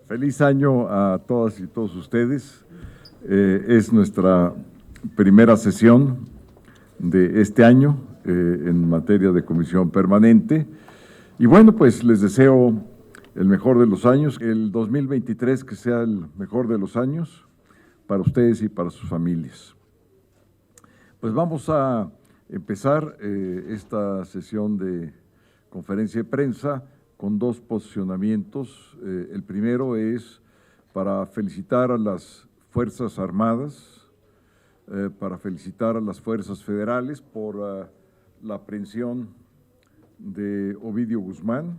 Feliz año a todas y todos ustedes. Es nuestra primera sesión de este año en materia de comisión permanente. Y bueno, pues les deseo el mejor de los años, el 2023 que sea el mejor de los años para ustedes y para sus familias. Pues vamos a empezar esta sesión de conferencia de prensa con dos posicionamientos. El primero es para felicitar a las Fuerzas Armadas, para felicitar a las Fuerzas Federales por la aprehensión de Ovidio Guzmán,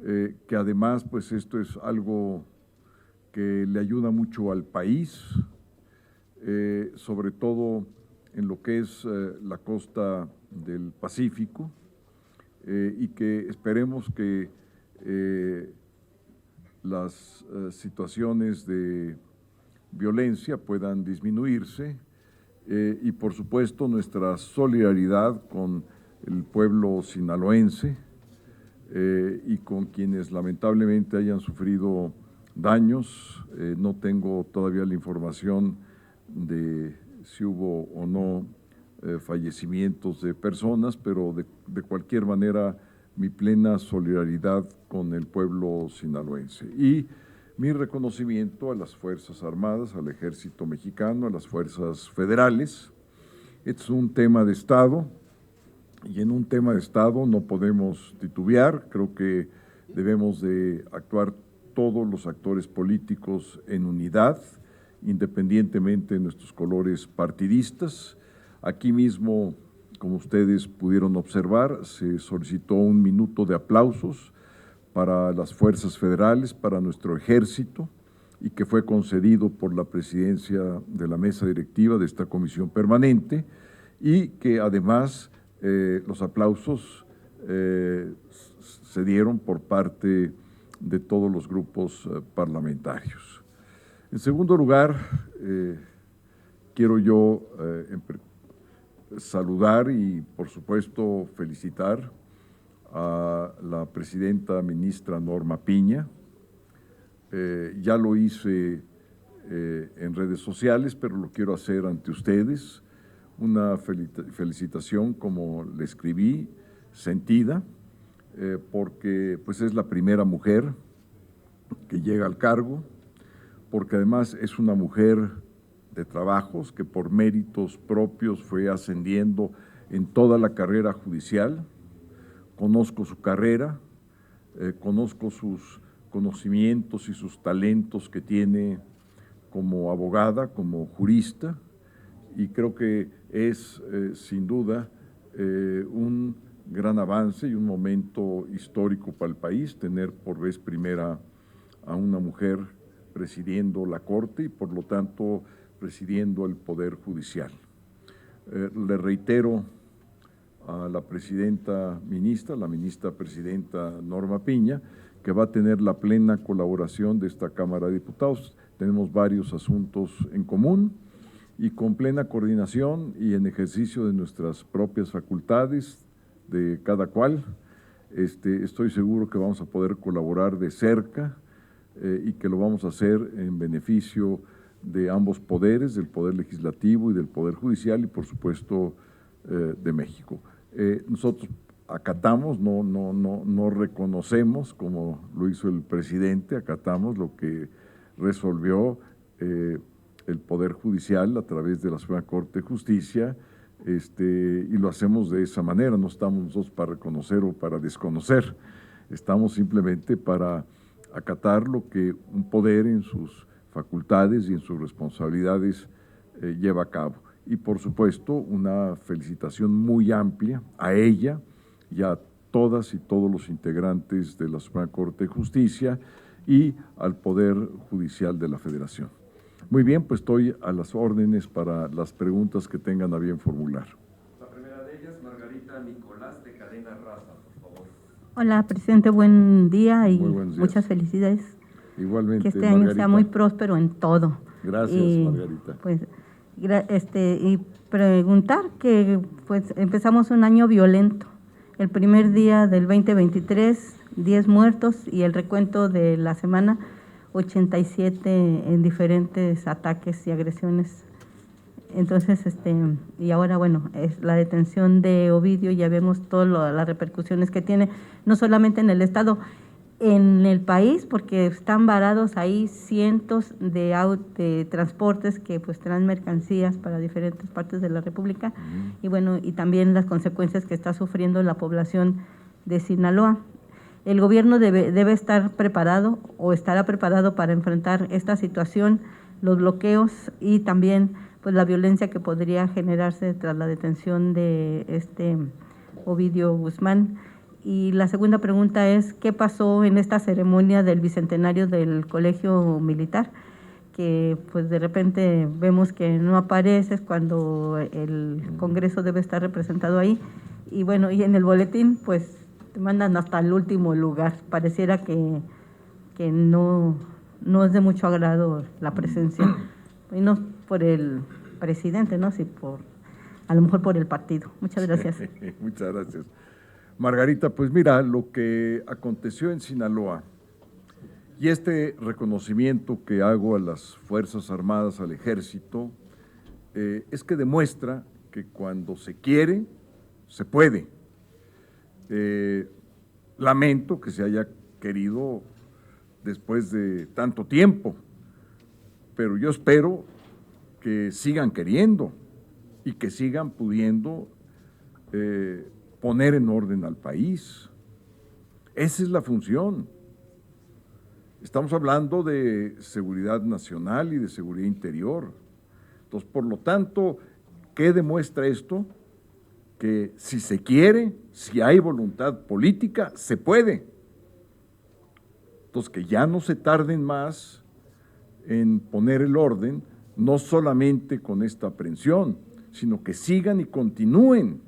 que además pues esto es algo que le ayuda mucho al país, sobre todo en lo que es la costa del Pacífico, y que esperemos que las situaciones de violencia puedan disminuirse y por supuesto nuestra solidaridad con el pueblo sinaloense y con quienes lamentablemente hayan sufrido daños. No tengo todavía la información de si hubo o no fallecimientos de personas, pero de cualquier manera mi plena solidaridad con el pueblo sinaloense. Y mi reconocimiento a las Fuerzas Armadas, al Ejército Mexicano, a las Fuerzas Federales. Este es un tema de Estado y en un tema de Estado no podemos titubear. Creo que debemos de actuar todos los actores políticos en unidad, independientemente de nuestros colores partidistas. Aquí mismo, como ustedes pudieron observar, se solicitó 1 minuto de aplausos para las Fuerzas Federales, para nuestro Ejército, y que fue concedido por la presidencia de la mesa directiva de esta comisión permanente, y que además los aplausos se dieron por parte de todos los grupos parlamentarios. En segundo lugar, quiero yo saludar y, por supuesto, felicitar a la presidenta ministra Norma Piña. Ya lo hice en redes sociales, pero lo quiero hacer ante ustedes. Una felicitación, como le escribí, sentida, porque pues es la primera mujer que llega al cargo, porque además es una mujer de trabajos que por méritos propios fue ascendiendo en toda la carrera judicial. Conozco su carrera, conozco sus conocimientos y sus talentos que tiene como abogada, como jurista, y creo que es sin duda un gran avance y un momento histórico para el país tener por vez primera a una mujer presidiendo la Corte y por lo tanto presidiendo el Poder Judicial. Le reitero a la presidenta ministra, la ministra presidenta Norma Piña, que va a tener la plena colaboración de esta Cámara de Diputados. Tenemos varios asuntos en común y con plena coordinación y en ejercicio de nuestras propias facultades de cada cual, estoy seguro que vamos a poder colaborar de cerca y que lo vamos a hacer en beneficio de ambos poderes, del Poder Legislativo y del Poder Judicial y, por supuesto, de México. Nosotros acatamos, no reconocemos, como lo hizo el presidente, acatamos lo que resolvió el Poder Judicial a través de la Suprema Corte de Justicia, y lo hacemos de esa manera. No estamos nosotros para reconocer o para desconocer, estamos simplemente para acatar lo que un poder en sus facultades y en sus responsabilidades lleva a cabo. Y por supuesto una felicitación muy amplia a ella y a todas y todos los integrantes de la Suprema Corte de Justicia y al Poder Judicial de la Federación. Muy bien, pues estoy a las órdenes para las preguntas que tengan a bien formular. La primera de ellas, Margarita Nicolás, de Cadena Raza, por favor. Hola, presidente, buen día y muchas felicidades. Igualmente, que este Margarita. año sea muy próspero en todo. Gracias, Margarita. Pues, y preguntar que pues empezamos un año violento El primer día del 2023, 10 muertos y el recuento de la semana, 87 en diferentes ataques y agresiones. Entonces, y ahora, bueno, es la detención de Ovidio, ya vemos todas las repercusiones que tiene, no solamente en el Estado, en el país, porque están varados ahí cientos de transportes que pues traen mercancías para diferentes partes de la República, y bueno, y también las consecuencias que está sufriendo la población de Sinaloa. El gobierno debe estar preparado o estará preparado para enfrentar esta situación, los bloqueos y también pues la violencia que podría generarse tras la detención de Ovidio Guzmán. Y la segunda pregunta es, ¿qué pasó en esta ceremonia del bicentenario del Colegio Militar? Que pues de repente vemos que no apareces cuando el Congreso debe estar representado ahí. Y bueno, y en el boletín pues te mandan hasta el último lugar. Pareciera que no es de mucho agrado la presencia. Y no por el presidente, ¿no? Sí, a lo mejor por el partido. Muchas gracias. Muchas gracias. Margarita, pues mira, lo que aconteció en Sinaloa y este reconocimiento que hago a las Fuerzas Armadas, al Ejército, es que demuestra que cuando se quiere, se puede. Lamento que se haya querido después de tanto tiempo, pero yo espero que sigan queriendo y que sigan pudiendo poner en orden al país. Esa es la función. Estamos hablando de seguridad nacional y de seguridad interior. Entonces, por lo tanto, ¿qué demuestra esto? Que si se quiere, si hay voluntad política, se puede. Entonces, que ya no se tarden más en poner el orden, no solamente con esta aprehensión, sino que sigan y continúen.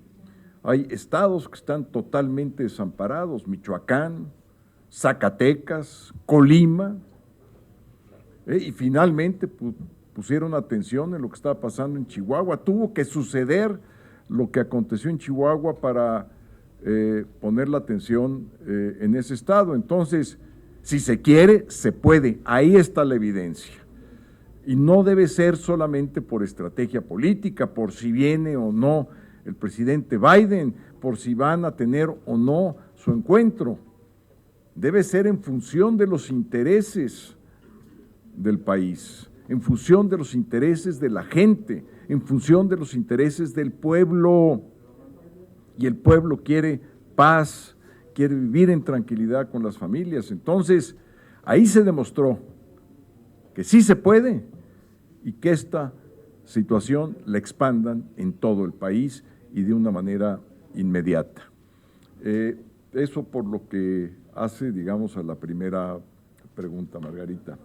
Hay estados que están totalmente desamparados, Michoacán, Zacatecas, Colima, y finalmente pusieron atención en lo que estaba pasando en Chihuahua. Tuvo que suceder lo que aconteció en Chihuahua para poner la atención en ese estado. Entonces, si se quiere, se puede. Ahí está la evidencia. Y no debe ser solamente por estrategia política, por si viene o no el presidente Biden, por si van a tener o no su encuentro. Debe ser en función de los intereses del país, en función de los intereses de la gente, en función de los intereses del pueblo. Y el pueblo quiere paz, quiere vivir en tranquilidad con las familias. Entonces, ahí se demostró que sí se puede y que esta situación la expandan en todo el país y de una manera inmediata. Eso por lo que hace, digamos, a la primera pregunta, Margarita.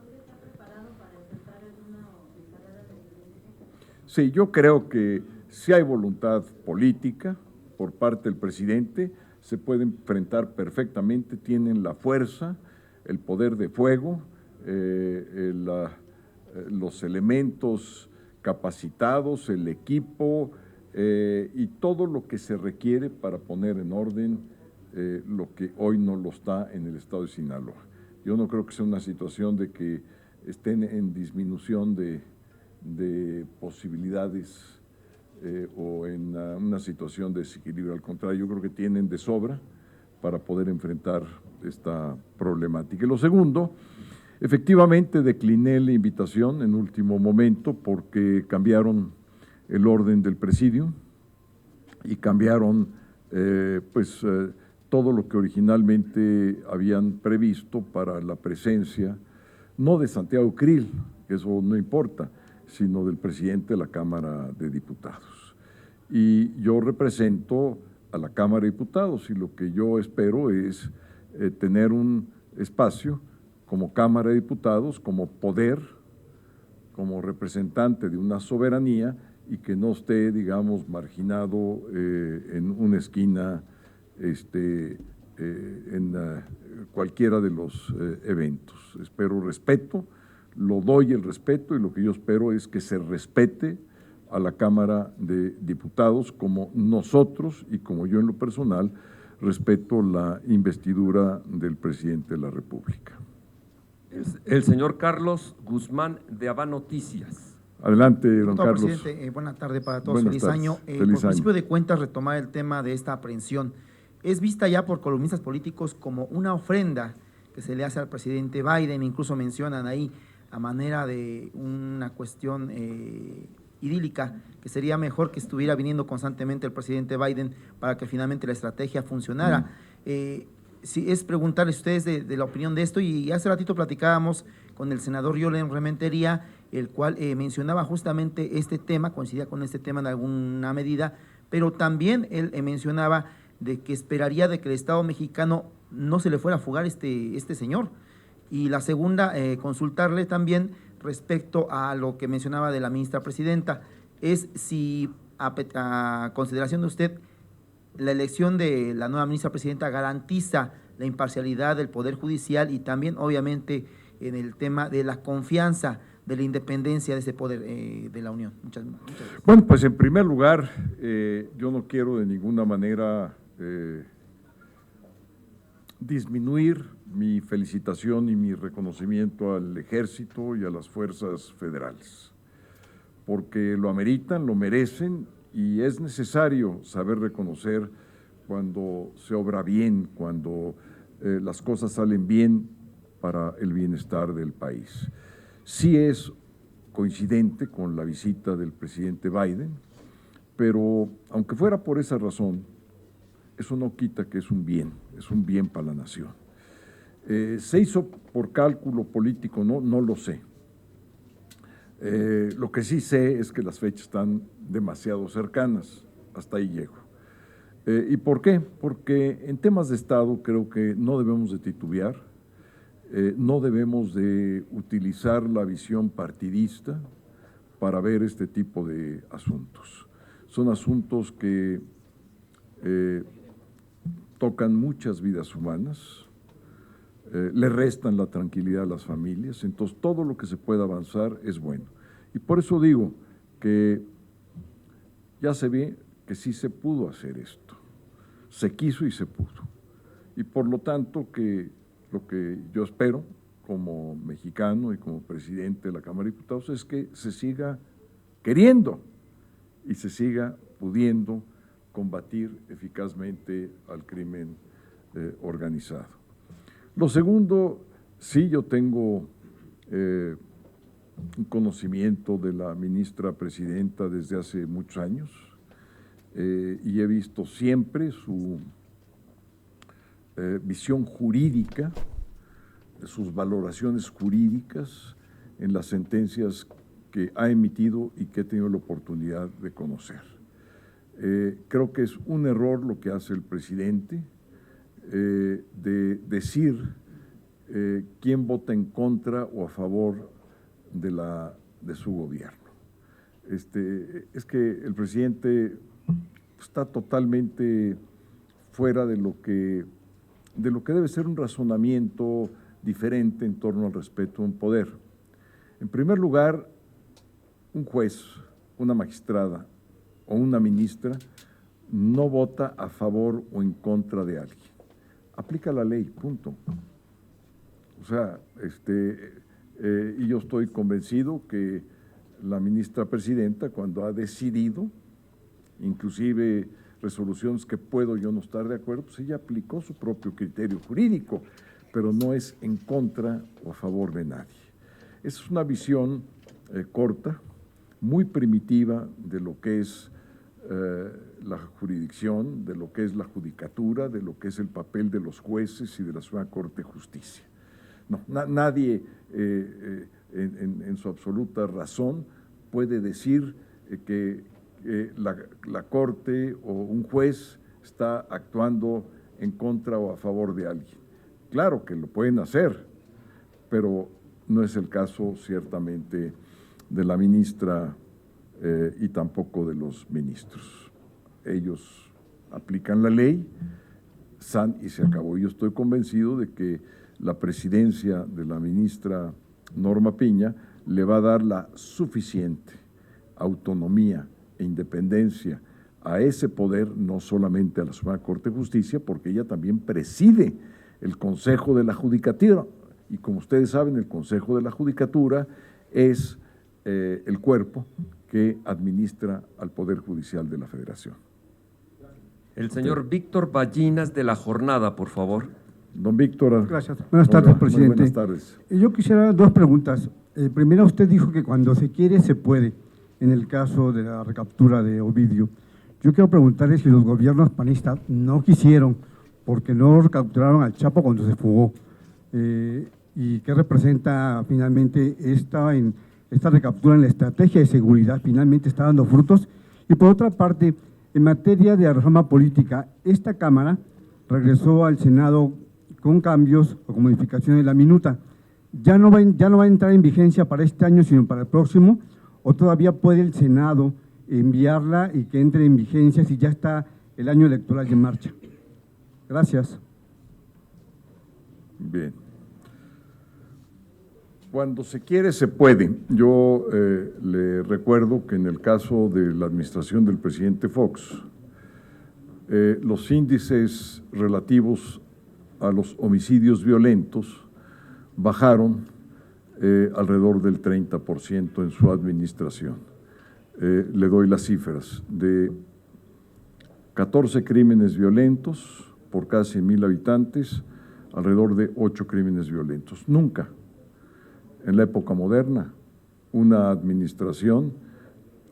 Sí, yo creo que si hay voluntad política por parte del presidente, se puede enfrentar perfectamente, tienen la fuerza, el poder de fuego, los elementos capacitados, el equipo y todo lo que se requiere para poner en orden lo que hoy no lo está en el estado de Sinaloa. Yo no creo que sea una situación de que estén en disminución de posibilidades o en una situación de desequilibrio. Al contrario, yo creo que tienen de sobra para poder enfrentar esta problemática. Y lo segundo, efectivamente decliné la invitación en último momento porque cambiaron el orden del presidio y cambiaron todo lo que originalmente habían previsto para la presencia, no de Santiago Krill, que eso no importa, sino del presidente de la Cámara de Diputados. Y yo represento a la Cámara de Diputados y lo que yo espero es tener un espacio como Cámara de Diputados, como poder, como representante de una soberanía y que no esté, digamos, marginado en una esquina en cualquiera de los eventos. Espero respeto, lo doy el respeto y lo que yo espero es que se respete a la Cámara de Diputados como nosotros y como yo en lo personal respecto a la investidura del presidente de la República. El señor Carlos Guzmán, de Aba Noticias. Adelante, don Diputado Carlos. presidente, buena tarde para todos, Buenas feliz tardes. año. Feliz Por año. principio de cuentas, retomar el tema de esta aprehensión. Es vista ya por columnistas políticos como una ofrenda que se le hace al presidente Biden, incluso mencionan ahí a manera de una cuestión idílica, que sería mejor que estuviera viniendo constantemente el presidente Biden para que finalmente la estrategia funcionara. Sí, es preguntarles a ustedes de la opinión de esto, y hace ratito platicábamos con el senador Yolen Rementería, el cual mencionaba justamente este tema, coincidía con este tema en alguna medida, pero también él mencionaba de que esperaría de que el Estado mexicano no se le fuera a fugar este señor. Y la segunda, consultarle también respecto a lo que mencionaba de la ministra presidenta, es si a consideración de usted, la elección de la nueva ministra presidenta garantiza la imparcialidad del Poder Judicial y también, obviamente, en el tema de la confianza de la independencia de ese poder de la Unión. Muchas gracias. Bueno, pues en primer lugar, yo no quiero de ninguna manera disminuir mi felicitación y mi reconocimiento al Ejército y a las fuerzas federales, porque lo ameritan, lo merecen, y es necesario saber reconocer cuando se obra bien, cuando las cosas salen bien para el bienestar del país. Sí es coincidente con la visita del presidente Biden, pero aunque fuera por esa razón, eso no quita que es un bien para la nación. ¿Se hizo por cálculo político? No lo sé. Lo que sí sé es que las fechas están demasiado cercanas, hasta ahí llego. ¿Y por qué? Porque en temas de Estado creo que no debemos de titubear, no debemos de utilizar la visión partidista para ver este tipo de asuntos. Son asuntos que tocan muchas vidas humanas, le restan la tranquilidad a las familias, entonces todo lo que se pueda avanzar es bueno. Y por eso digo que ya se ve que sí se pudo hacer esto, se quiso y se pudo. Y por lo tanto que lo que yo espero como mexicano y como presidente de la Cámara de Diputados es que se siga queriendo y se siga pudiendo combatir eficazmente al crimen organizado. Lo segundo, sí, yo tengo un conocimiento de la ministra presidenta desde hace muchos años y he visto siempre su visión jurídica, sus valoraciones jurídicas en las sentencias que ha emitido y que he tenido la oportunidad de conocer. Creo que es un error lo que hace el presidente de decir quién vota en contra o a favor de su gobierno. Es que el presidente está totalmente fuera de lo que debe ser un razonamiento diferente en torno al respeto a un poder. En primer lugar, un juez, una magistrada o una ministra no vota a favor o en contra de alguien. Aplica la ley, punto. O sea, y yo estoy convencido que la ministra presidenta, cuando ha decidido, inclusive resoluciones que puedo yo no estar de acuerdo, pues ella aplicó su propio criterio jurídico, pero no es en contra o a favor de nadie. Esa es una visión corta, muy primitiva de lo que es la jurisdicción, de lo que es la judicatura, de lo que es el papel de los jueces y de la Suprema Corte de Justicia. No, nadie en su absoluta razón puede decir que la Corte o un juez está actuando en contra o a favor de alguien. Claro que lo pueden hacer, pero no es el caso ciertamente de la ministra y tampoco de los ministros. Ellos aplican la ley, san y se acabó. Yo estoy convencido de que la presidencia de la ministra Norma Piña le va a dar la suficiente autonomía e independencia a ese poder, no solamente a la Suprema Corte de Justicia, porque ella también preside el Consejo de la Judicatura. Y como ustedes saben, el Consejo de la Judicatura es el cuerpo que administra al Poder Judicial de la Federación. El señor Víctor Ballinas de La Jornada, por favor. Don Víctor. Gracias. Buenas tardes, presidente. Muy buenas tardes. Yo quisiera dos preguntas. Primero, usted dijo que cuando se quiere, se puede, en el caso de la recaptura de Ovidio. Yo quiero preguntarle si los gobiernos panistas no quisieron, porque no recapturaron al Chapo cuando se fugó. ¿Y qué representa finalmente esta recaptura en la estrategia de seguridad? Finalmente está dando frutos. Y por otra parte, en materia de reforma política, esta Cámara regresó al Senado con cambios o con modificaciones de la minuta. ¿Ya no va a entrar en vigencia para este año, sino para el próximo? ¿O todavía puede el Senado enviarla y que entre en vigencia si ya está el año electoral en marcha? Gracias. Bien. Cuando se quiere, se puede. Yo le recuerdo que en el caso de la administración del presidente Fox, los índices relativos a los homicidios violentos bajaron alrededor del 30% en su administración. Le doy las cifras. De 14 crímenes violentos por cada 100,000 habitantes, alrededor de 8 crímenes violentos. Nunca en la época moderna una administración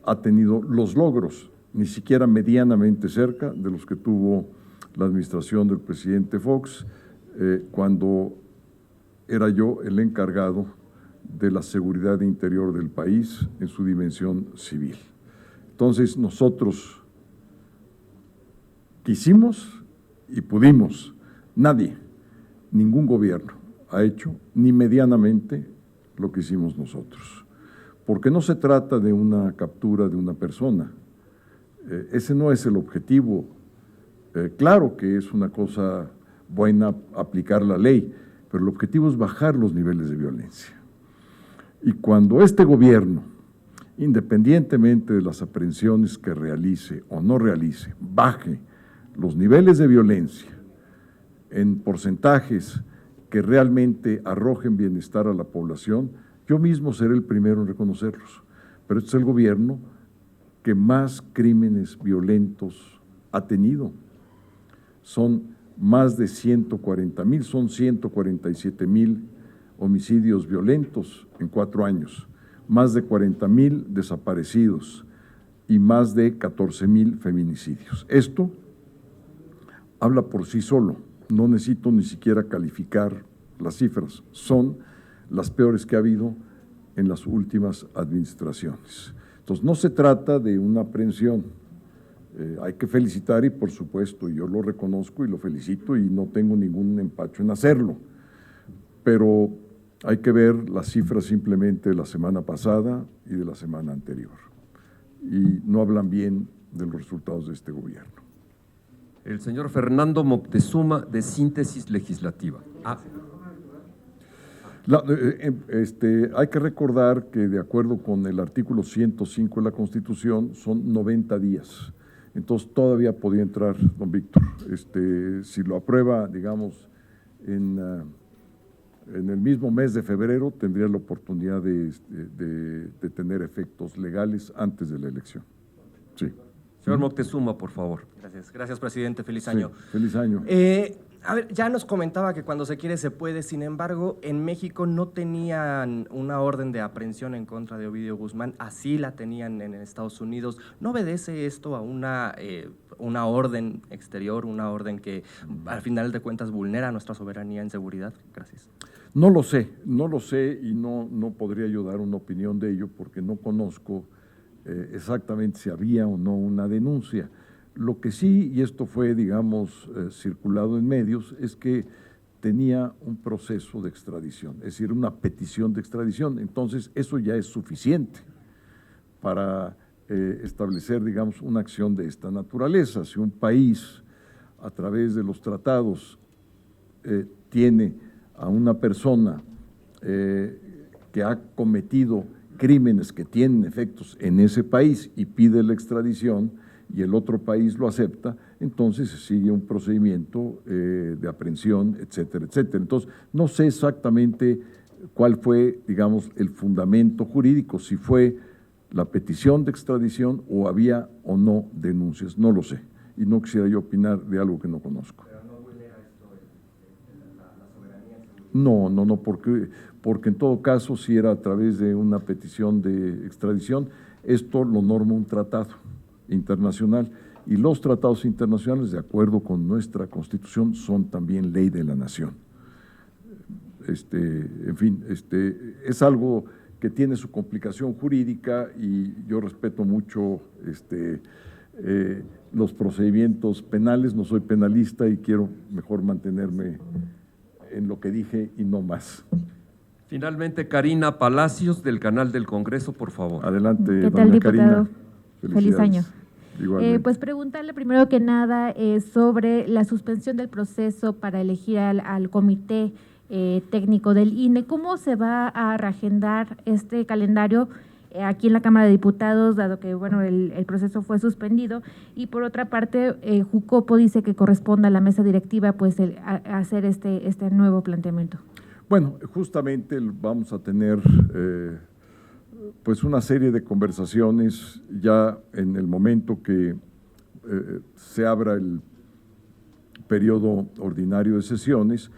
ha tenido los logros, ni siquiera medianamente cerca de los que tuvo la administración del presidente Fox cuando era yo el encargado de la seguridad interior del país en su dimensión civil. Entonces nosotros quisimos y pudimos. Nadie, ningún gobierno ha hecho ni medianamente lo que hicimos nosotros, porque no se trata de una captura de una persona. Ese no es el objetivo. Claro que es una cosa buena aplicar la ley, pero el objetivo es bajar los niveles de violencia. Y cuando este gobierno, independientemente de las aprehensiones que realice o no realice, baje los niveles de violencia en porcentajes que realmente arrojen bienestar a la población, yo mismo seré el primero en reconocerlos. Pero este es el gobierno que más crímenes violentos ha tenido. Son más de 140,000, son 147,000 homicidios violentos en 4 años, más de 40,000 desaparecidos y más de 14,000 feminicidios. Esto habla por sí solo. No necesito ni siquiera calificar las cifras, son las peores que ha habido en las últimas administraciones. Entonces, no se trata de una aprehensión, hay que felicitar y por supuesto yo lo reconozco y lo felicito y no tengo ningún empacho en hacerlo, pero hay que ver las cifras simplemente de la semana pasada y de la semana anterior y no hablan bien de los resultados de este gobierno. El señor Fernando Moctezuma, de Síntesis Legislativa. Hay que recordar que de acuerdo con el artículo 105 de la Constitución son 90 días. Entonces todavía podía entrar, don Víctor. Si lo aprueba, digamos, en el mismo mes de febrero, tendría la oportunidad de tener efectos legales antes de la elección. Sí. Señor Moctezuma, por favor. Gracias, presidente. Feliz año. Sí, feliz año. A ver, ya nos comentaba que cuando se quiere se puede, sin embargo, en México no tenían una orden de aprehensión en contra de Ovidio Guzmán, así la tenían en Estados Unidos. ¿No obedece esto a una orden exterior, una orden que al final de cuentas vulnera nuestra soberanía en seguridad? Gracias. No lo sé y no podría yo dar una opinión de ello porque no conozco exactamente si había o no una denuncia. Lo que sí, y esto fue, digamos, circulado en medios, es que tenía un proceso de extradición, es decir, una petición de extradición. Entonces, eso ya es suficiente para establecer, digamos, una acción de esta naturaleza. Si un país, a través de los tratados, tiene a una persona que ha cometido crímenes que tienen efectos en ese país y pide la extradición, y el otro país lo acepta, entonces se sigue un procedimiento de aprehensión, etcétera, etcétera. Entonces, no sé exactamente cuál fue, digamos, el fundamento jurídico, si fue la petición de extradición o había o no denuncias, no lo sé. Y no quisiera yo opinar de algo que no conozco. ¿Pero no vulnera esto la soberanía? No, porque en todo caso, si era a través de una petición de extradición, esto lo norma un tratado internacional, y los tratados internacionales, de acuerdo con nuestra Constitución, son también ley de la nación. En fin, es algo que tiene su complicación jurídica, y yo respeto mucho los procedimientos penales, no soy penalista y quiero mejor mantenerme en lo que dije y no más. Finalmente, Karina Palacios, del Canal del Congreso, por favor. Adelante, ¿Qué tal, doña diputado? Karina. Feliz año. Igualmente. Pues preguntarle primero que nada sobre la suspensión del proceso para elegir al comité técnico del INE. ¿Cómo se va a reagendar este calendario aquí en la Cámara de Diputados, dado que bueno el proceso fue suspendido? Y por otra parte, Jucopo dice que corresponde a la mesa directiva pues a hacer este nuevo planteamiento. Bueno, justamente vamos a tener pues una serie de conversaciones ya en el momento que se abra el periodo ordinario de sesiones,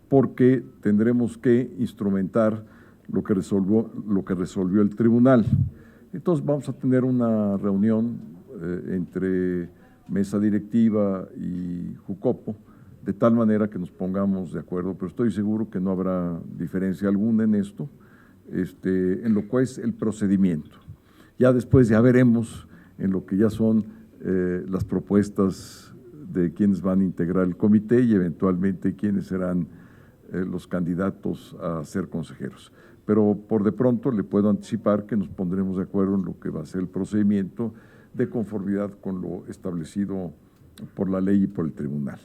porque tendremos que instrumentar lo que resolvió el tribunal. Entonces vamos a tener una reunión entre mesa directiva y Jucopo, de tal manera que nos pongamos de acuerdo, pero estoy seguro que no habrá diferencia alguna en esto, en lo cual es el procedimiento. Ya después ya veremos en lo que ya son las propuestas de quienes van a integrar el comité y eventualmente quiénes serán los candidatos a ser consejeros. Pero por de pronto le puedo anticipar que nos pondremos de acuerdo en lo que va a ser el procedimiento de conformidad con lo establecido por la ley y por el tribunal.